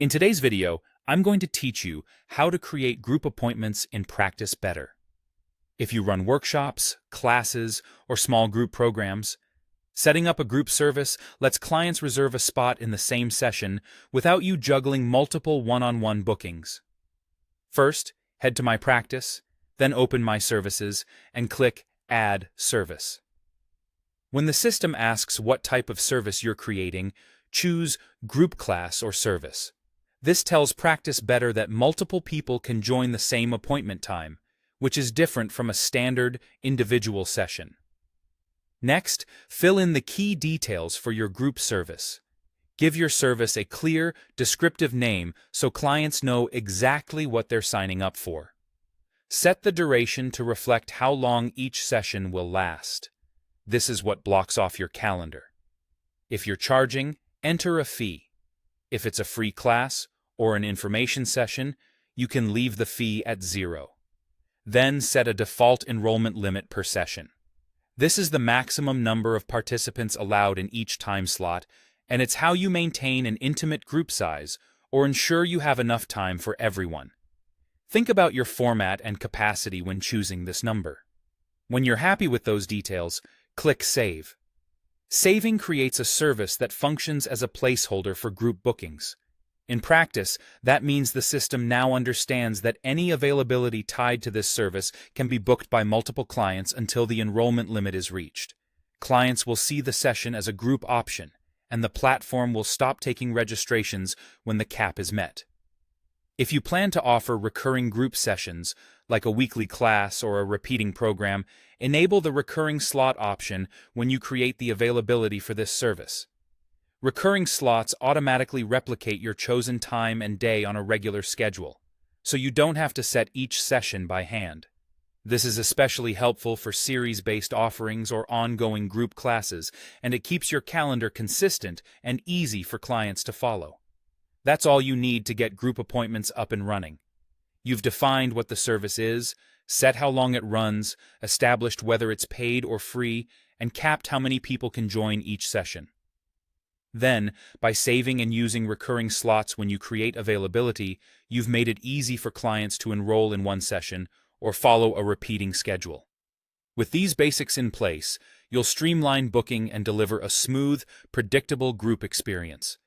In today's video, I'm going to teach you how to create group appointments in practice better. If you run workshops, classes, or small group programs, setting up a group service lets clients reserve a spot in the same session without you juggling multiple one-on-one bookings. First, head to My Practice, then open My Services, and click Add Service. When the system asks what type of service you're creating, choose Group Class or Service. This tells Practice Better that multiple people can join the same appointment time, which is different from a standard individual session. Next, fill in the key details for your group service. Give your service a clear, descriptive name so clients know exactly what they're signing up for. Set the duration to reflect how long each session will last. This is what blocks off your calendar. If you're charging, enter a fee. If it's a free class or an information session, you can leave the fee at 0. Then set a default enrollment limit per session. This is the maximum number of participants allowed in each time slot, and it's how you maintain an intimate group size or ensure you have enough time for everyone. Think about your format and capacity when choosing this number. When you're happy with those details, click Save. Saving creates a service that functions as a placeholder for group bookings. In practice, that means the system now understands that any availability tied to this service can be booked by multiple clients until the enrollment limit is reached. Clients will see the session as a group option, and the platform will stop taking registrations when the cap is met. If you plan to offer recurring group sessions, like a weekly class or a repeating program, enable the recurring slot option when you create the availability for this service. Recurring slots automatically replicate your chosen time and day on a regular schedule, so you don't have to set each session by hand. This is especially helpful for series-based offerings or ongoing group classes, and it keeps your calendar consistent and easy for clients to follow. That's all you need to get group appointments up and running. You've defined what the service is, set how long it runs, established whether it's paid or free, and capped how many people can join each session. Then, by saving and using recurring slots when you create availability, you've made it easy for clients to enroll in one session or follow a repeating schedule. With these basics in place, you'll streamline booking and deliver a smooth, predictable group experience.